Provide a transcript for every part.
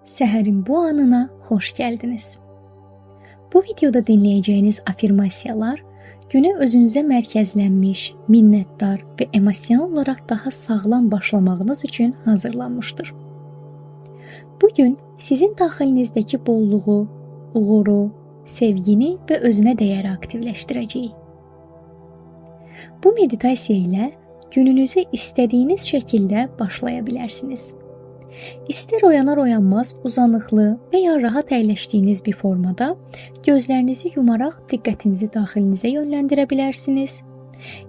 Səhərin bu anına xoş gəldiniz. Bu videoda dinləyəcəyiniz afirmasiyalar günə özünüzə mərkəzlənmiş, minnətdar və emosional olaraq daha sağlam başlamağınız üçün hazırlanmışdır. Bu gün sizin daxilinizdəki bolluğu, uğuru, sevgini və özünə dəyəri aktivləşdirəcəyik. Bu meditasiya ilə gününüzə istədiyiniz şəkildə başlaya bilərsiniz. İstər oyanar-oyanmaz uzanıqlı və ya rahat əyləşdiyiniz bir formada gözlərinizi yumaraq diqqətinizi daxilinizə yönləndirə bilərsiniz.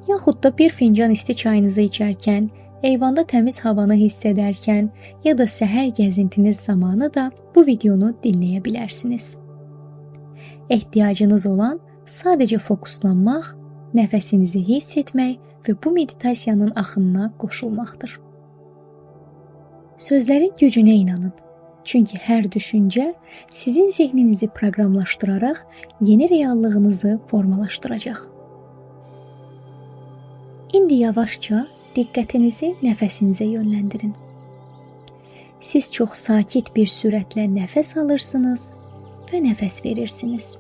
Yaxud da bir fincan isti çayınızı içərkən, eyvanda təmiz havanı hiss edərkən ya da səhər gəzintiniz zamanı da bu videonu dinləyə bilərsiniz. Ehtiyacınız olan sadəcə fokuslanmaq, nəfəsinizi hiss etmək və bu meditasiyanın axınına qoşulmaqdır. Sözlərin gücünə inanın. Çünki hər düşüncə sizin zehninizi proqramlaşdıraraq yeni reallığınızı formalaşdıracaq. İndi yavaşca diqqətinizi nəfəsinizə yönləndirin. Siz çox sakit bir sürətlə nəfəs alırsınız və nəfəs verirsiniz.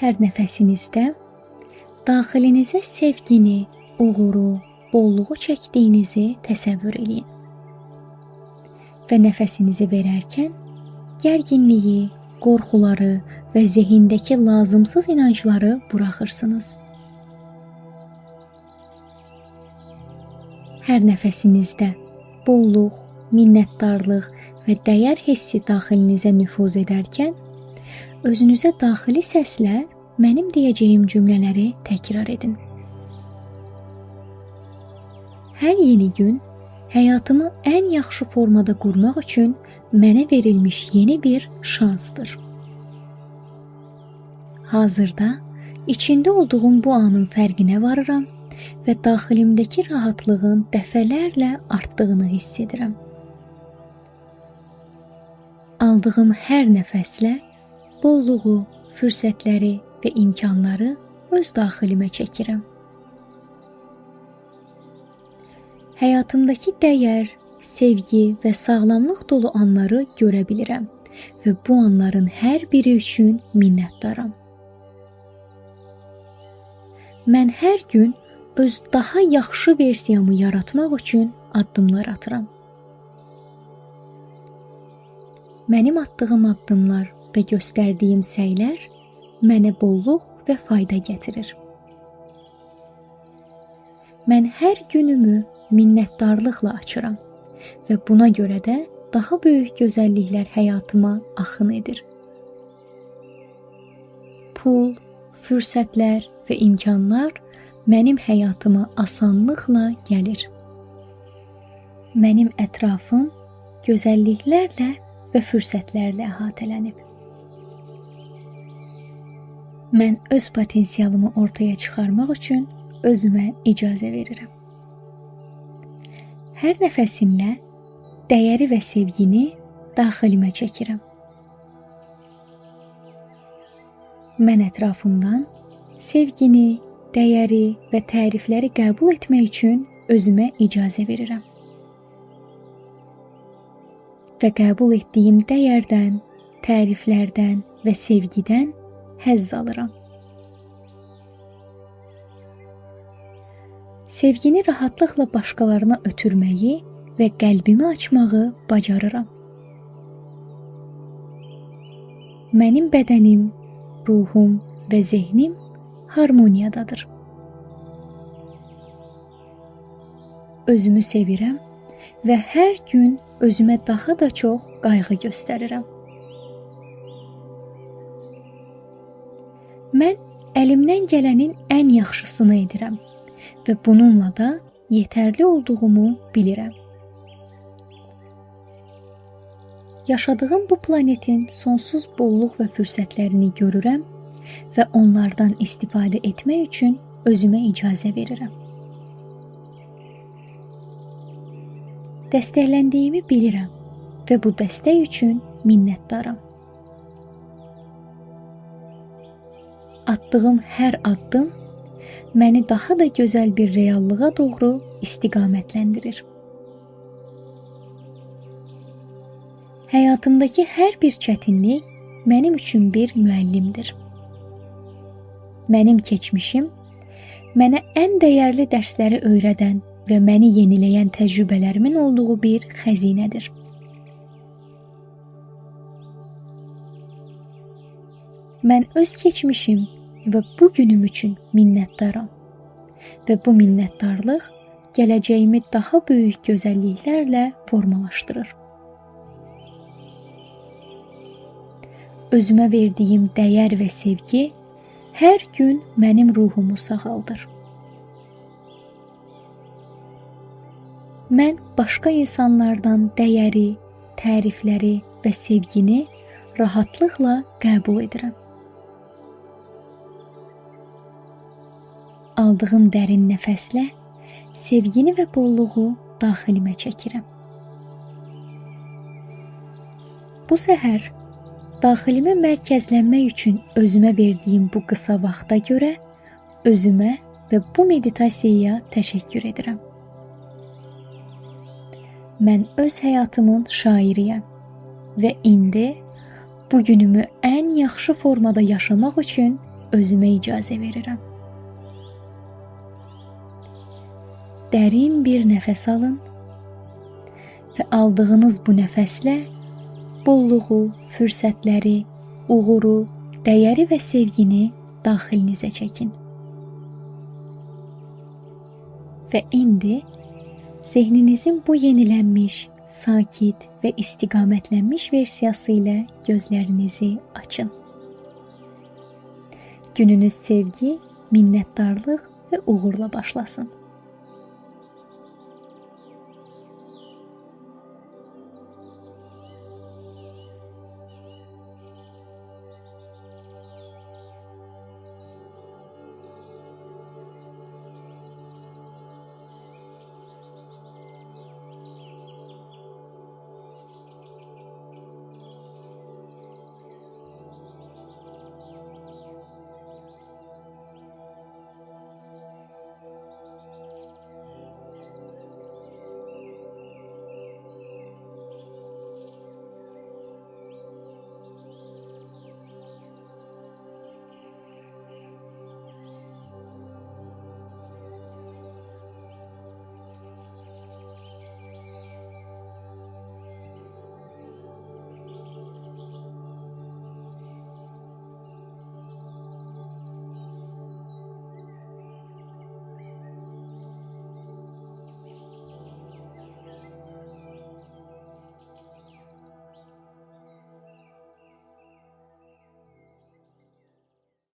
Hər nəfəsinizdə daxilinizə sevgini, uğuru, bolluğu çəkdiyinizi təsəvvür edin. Və nəfəsinizi verərkən gərginliyi, qorxuları və zehindəki lazımsız inancları buraxırsınız. Hər nəfəsinizdə bolluq, minnətdarlıq və dəyər hissi daxilinizə nüfuz edərkən, özünüzə daxili səslə mənim deyəcəyim cümlələri təkrar edin. Hər yeni gün həyatımı ən yaxşı formada qurmaq üçün mənə verilmiş yeni bir şansdır. Hazırda içində olduğum bu anın fərqinə varıram və daxilimdəki rahatlığın dəfələrlə artdığını hiss edirəm. Aldığım hər nəfəslə bolluğu, fürsətləri və imkanları öz daxilimə çəkirəm. Həyatımdakı dəyər, sevgi və sağlamlıq dolu anları görə bilirəm və bu anların hər biri üçün minnətdaram. Mən hər gün öz daha yaxşı versiyamı yaratmaq üçün addımlar atıram. Mənim atdığım addımlar və göstərdiyim səylər mənə bolluq və fayda gətirir. Mən hər günümü minnətdarlıqla açıram və buna görə də daha böyük gözəlliklər həyatıma axın edir. Pul, fürsətlər və imkanlar mənim həyatıma asanlıqla gəlir. Mənim ətrafım gözəlliklərlə və fürsətlərlə əhatələnib. Mən öz potensialımı ortaya çıxarmaq üçün özümə icazə verirəm. Hər nəfəsimlə dəyəri və sevgini daxilimə çəkirəm. Mən ətrafımdan sevgini, dəyəri və tərifləri qəbul etmək üçün özümə icazə verirəm. Və qəbul etdiyim dəyərdən, təriflərdən və sevgidən həzz alıram. Sevgini rahatlıqla başqalarına ötürməyi və qəlbimi açmağı bacarıram. Mənim bədənim, ruhum və zehnim harmoniyadadır. Özümü sevirəm və hər gün özümə daha da çox qayğı göstərirəm. Mən əlimdən gələnin ən yaxşısını edirəm və bununla da yetərli olduğumu bilirəm. Yaşadığım bu planetin sonsuz bolluq və fürsətlərini görürəm və onlardan istifadə etmək üçün özümə icazə verirəm. Dəstəkləndiyimi bilirəm və bu dəstək üçün minnətdaram. Atdığım hər addım məni daha da gözəl bir reallığa doğru istiqamətləndirir. Həyatımdakı hər bir çətinlik mənim üçün bir müəllimdir. Mənim keçmişim mənə ən dəyərli dərsləri öyrədən və məni yeniləyən təcrübələrimin olduğu bir xəzinədir. Mən öz keçmişim və bu günüm üçün minnətdaram və bu minnətdarlıq gələcəyimi daha böyük gözəlliklərlə formalaşdırır. Özümə verdiyim dəyər və sevgi hər gün mənim ruhumu sağaldır. Mən başqa insanlardan dəyəri, tərifləri və sevgini rahatlıqla qəbul edirəm. Aldığım dərin nəfəslə sevgini və bolluğu daxilimə çəkirəm. Bu səhər daxilimə mərkəzlənmək üçün özümə verdiyim bu qısa vaxta görə özümə və bu meditasiyaya təşəkkür edirəm. Mən öz həyatımın şairiyəm və indi bu günümü ən yaxşı formada yaşamaq üçün özümə icazə verirəm. Dərin bir nəfəs alın və aldığınız bu nəfəslə bolluğu, fürsətləri, uğuru, dəyəri və sevgini daxilinizə çəkin. Və indi zehninizin bu yenilənmiş, sakit və istiqamətlənmiş versiyası ilə gözlərinizi açın. Gününüz sevgi, minnətdarlıq və uğurla başlasın.